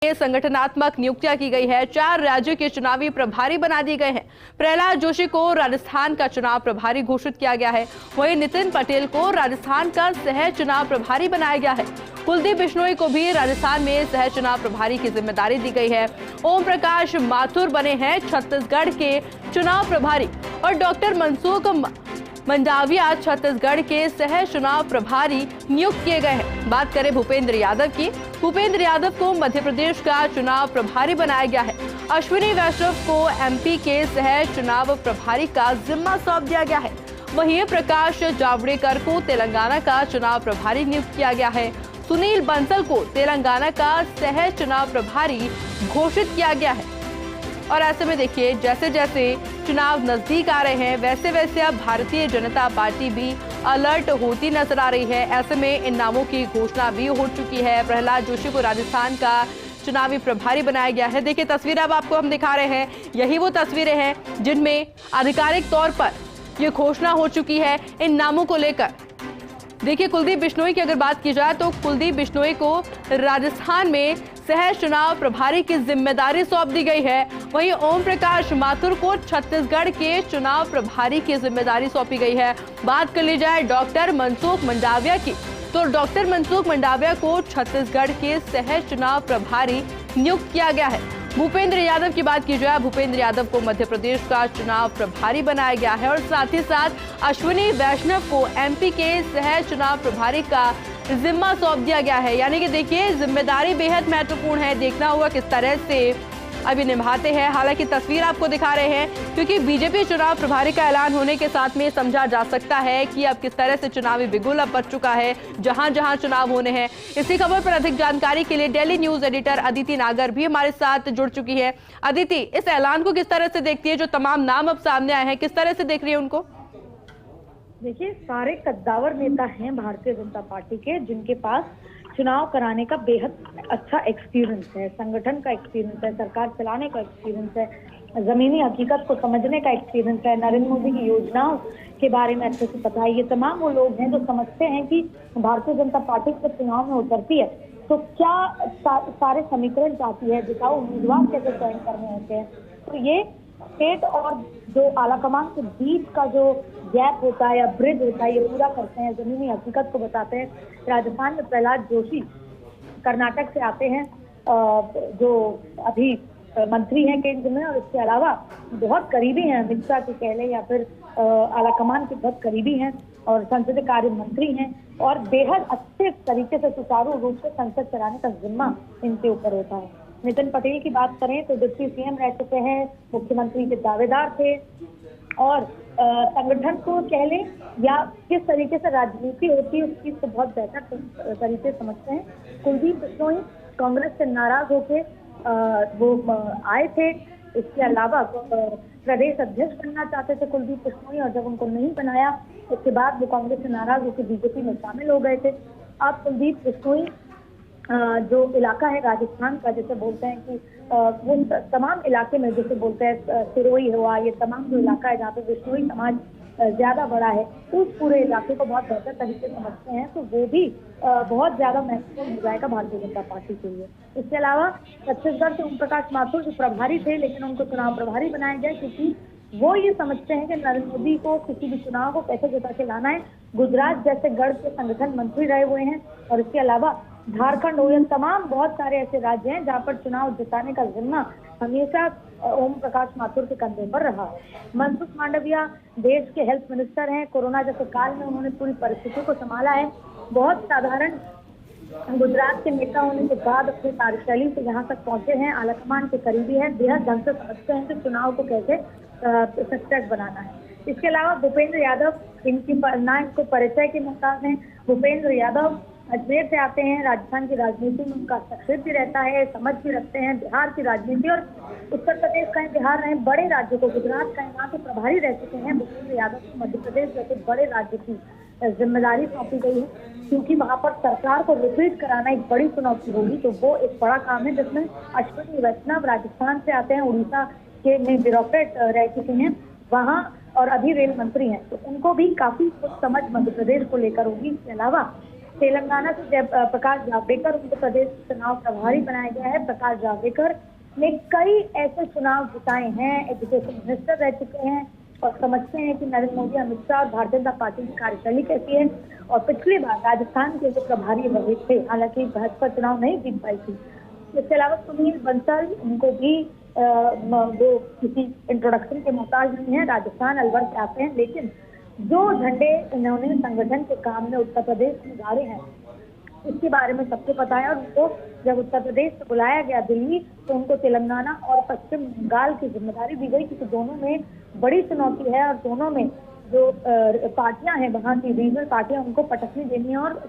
संगठनात्मक नियुक्तियां की गई है। 4 राज्यों के चुनावी प्रभारी बना दिए गए हैं। प्रहलाद जोशी को राजस्थान का चुनाव प्रभारी घोषित किया गया है। वहीं नितिन पटेल को राजस्थान का सह चुनाव प्रभारी बनाया गया है। कुलदीप बिश्नोई को भी राजस्थान में सह चुनाव प्रभारी की जिम्मेदारी दी गई है। ओम प्रकाश माथुर बने हैं छत्तीसगढ़ के चुनाव प्रभारी और डॉक्टर मनसुख मंडाविया छत्तीसगढ़ के सह चुनाव प्रभारी नियुक्त किए गए हैं। बात करें भूपेंद्र यादव की, भूपेंद्र यादव को मध्य प्रदेश का चुनाव प्रभारी बनाया गया है। अश्विनी वैष्णव को एमपी के सह चुनाव प्रभारी का जिम्मा सौंप दिया गया है। वहीं प्रकाश जावड़ेकर को तेलंगाना का चुनाव प्रभारी नियुक्त किया गया है। सुनील बंसल को तेलंगाना का सह चुनाव प्रभारी घोषित किया गया है। और ऐसे में देखिए, जैसे जैसे चुनाव नजदीक आ रहे हैं वैसे वैसे अब भारतीय जनता पार्टी भी अलर्ट होती नजर आ रही है। ऐसे में इन नामों की घोषणा भी हो चुकी है। प्रहलाद जोशी को राजस्थान का चुनावी प्रभारी बनाया गया है। देखिए तस्वीरें अब आपको हम दिखा रहे हैं, यही वो तस्वीरें हैं जिनमें आधिकारिक तौर पर ये घोषणा हो चुकी है इन नामों को लेकर। देखिए कुलदीप बिश्नोई की अगर बात की जाए तो कुलदीप बिश्नोई को राजस्थान में सह चुनाव प्रभारी की जिम्मेदारी सौंप दी गई है। वहीं ओम प्रकाश माथुर को छत्तीसगढ़ के चुनाव प्रभारी की जिम्मेदारी सौंपी गई है। बात कर ली जाए डॉक्टर मनसुख मंडाविया की, तो डॉक्टर मनसुख मंडाविया को छत्तीसगढ़ के सह चुनाव प्रभारी नियुक्त किया गया है। भूपेंद्र यादव की बात की जाए, भूपेंद्र यादव को मध्य प्रदेश का चुनाव प्रभारी बनाया गया है और साथ ही साथ अश्विनी वैष्णव को एमपी के सह चुनाव प्रभारी का जिम्मा सौंप दिया गया है। यानी कि देखिए जिम्मेदारी बेहद महत्वपूर्ण है, देखना होगा किस तरह से अभी निभाते हैं। हालांकि तस्वीर आपको दिखा रहे हैं क्योंकि बीजेपी चुनाव प्रभारी का ऐलान होने के साथ में समझा जा सकता है कि अब किस तरह से चुनावी बिगुल अब बच चुका है जहां जहां चुनाव होने हैं। इसी खबर पर अधिक जानकारी के लिए डेली न्यूज एडिटर अदिति नागर भी हमारे साथ जुड़ चुकी है। अदिति, इस ऐलान को किस तरह से देखती है? जो तमाम नाम अब सामने आए हैं, किस तरह से देख रही है उनको? देखिए, सारे कद्दावर नेता हैं भारतीय जनता पार्टी के, जिनके पास चुनाव कराने का बेहद अच्छा एक्सपीरियंस है, संगठन का एक्सपीरियंस है, सरकार चलाने का एक्सपीरियंस है, जमीनी हकीकत को समझने का एक्सपीरियंस है, नरेंद्र मोदी की योजनाओं के बारे में अच्छे से पता है। ये तमाम वो लोग हैं जो समझते हैं कि भारतीय जनता पार्टी जब चुनाव में उतरती है तो क्या सारे समीकरण चाहती है, जिताऊ उम्मीदवार कैसे चयन करने होते हैं। तो ये स्टेट और जो आलाकमान के बीच का जो गैप होता है या ब्रिज होता है, ये पूरा करते हैं, जमीनी हकीकत को बताते हैं। राजस्थान में प्रहलाद जोशी कर्नाटक से आते हैं, जो अभी मंत्री हैं केंद्र में, और इसके अलावा बहुत करीबी हैं अमित शाह के कह लें या फिर आलाकमान के बहुत करीबी हैं और संसदीय कार्य मंत्री हैं और बेहद अच्छे तरीके से सुचारू रूप से संसद चलाने का जिम्मा इनके ऊपर होता है। नितिन पटेल की बात करें तो डिप्टी सीएम रह चुके हैं, मुख्यमंत्री के दावेदार थे और संगठन को कह लें या किस तरीके से राजनीति होती है उस चीज को बहुत बेहतर तरीके से समझते हैं। कुलदीप बिश्नोई कांग्रेस से नाराज होके वो आए थे। इसके अलावा प्रदेश अध्यक्ष बनना चाहते थे कुलदीप बिश्नोई और जब उनको नहीं बनाया उसके बाद वो कांग्रेस से नाराज होकर बीजेपी में शामिल हो गए थे। अब कुलदीप बिश्नोई जो इलाका है राजस्थान का, जैसे बोलते हैं कि वो तमाम इलाके में, जैसे बोलते हैं सिरोही हुआ, ये तमाम जो इलाका है जहाँ पे बिश्नोई समाज ज्यादा बड़ा है, उस पूरे इलाके को बहुत बेहतर तरीके से समझते हैं, तो वो भी बहुत ज्यादा महत्वपूर्ण हो जाएगा भारतीय जनता पार्टी के लिए। इसके अलावा छत्तीसगढ़ से ओम प्रकाश माथुर जो प्रभारी थे, लेकिन उनको चुनाव प्रभारी बनाया गया क्योंकि वो ये समझते हैं कि नरेंद्र मोदी को किसी भी चुनाव को कैसे जिता के लाना है। गुजरात जैसे गढ़ के संगठन मंत्री रहे हुए हैं और इसके अलावा झारखंड हो, तमाम बहुत सारे ऐसे राज्य हैं जहां पर चुनाव जिताने का जिम्मा हमेशा ओम प्रकाश माथुर के कंधे पर रहा। मनसुख मंडाविया देश के हेल्थ मिनिस्टर हैं, कोरोना जैसे काल में उन्होंने पूरी परिस्थिति को संभाला है। बहुत साधारण गुजरात के नेता होने के बाद अपनी कार्यशैली से यहाँ तक पहुंचे हैं, आलाकमान के करीबी है, बेहद ढंग से समझते हैं कि चुनाव को कैसे सक्सेस बनाना है। इसके अलावा भूपेंद्र यादव इनको परिचय के मोहताज हैं। भूपेंद्र यादव अजमेर से आते हैं, राजस्थान की राजनीति में उनका सक्सेस भी रहता है, समझ भी रखते हैं बिहार की राजनीति और उत्तर प्रदेश का बिहार रहे बड़े राज्यों को, गुजरात का वहाँ के प्रभारी रह चुके हैं। भूपेंद्र यादव को मध्य प्रदेश जैसे बड़े राज्य की जिम्मेदारी सौंपी गई है क्योंकि वहाँ पर सरकार को रिपीट कराना एक बड़ी चुनौती होगी, तो वो एक बड़ा काम है जिसमें अश्विनी वैष्णव राजस्थान से आते हैं, उड़ीसा के में ब्यूरोक्रेट रह चुके हैं वहाँ और अभी रेल मंत्री हैं, तो उनको भी काफी कुछ समझ मध्य प्रदेश को लेकर होगी। इसके अलावा तेलंगाना से प्रकाश जावड़ेकर उनको प्रदेश चुनाव प्रभारी बनाया गया है। प्रकाश जावड़ेकर ने कई ऐसे चुनाव जिताए हैं, एजुकेशन मिनिस्टर रह चुके हैं और समझते हैं कि नरेंद्र मोदी, अमित शाह और भारतीय जनता पार्टी की कार्यशैली कैसी है। और पिछली बार राजस्थान के जो प्रभारी रहे थे, हालांकि भाजपा चुनाव नहीं जीत पाई थी। इसके अलावा सुनील बंसल, उनको भी वो किसी इंट्रोडक्शन के मोहताज नहीं है, राजस्थान अलवर से आते हैं, लेकिन जो झंडे इन्होंने संगठन के काम में उत्तर प्रदेश में गाड़े हैं इसके बारे में सबको पता है। और उनको जब उत्तर प्रदेश से बुलाया गया दिल्ली, तो उनको तेलंगाना और पश्चिम बंगाल की जिम्मेदारी दी गई, क्योंकि दोनों में बड़ी चुनौती है और दोनों में जो पार्टियां हैं, वहाँ की रीजनल पार्टियां, उनको पटकनी देनी है। और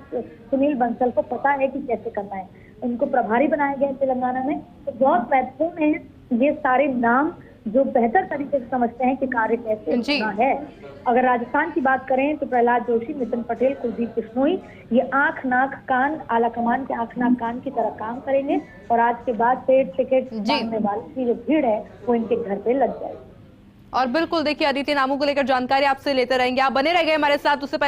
सुनील बंसल को पता है कि कैसे करना है। उनको प्रभारी बनाया गया तेलंगाना में, तो बहुत महत्वपूर्ण है ये सारे नाम जो बेहतर तरीके से समझते हैं कि कार्य कैसे होना है। अगर राजस्थान की बात करें तो प्रहलाद जोशी, नितिन पटेल, कुलदीप बिश्नोई, ये आंख नाक कान, आला कमान के आंख नाक कान की तरह काम करेंगे और आज के बाद से टिकट मांगने वालों की जो भीड़ है वो इनके घर पे लग जाएगी। और बिल्कुल देखिए, अदिति नामों को लेकर जानकारी आपसे लेते रहेंगे, आप बने रह गए हमारे साथ। उससे पहले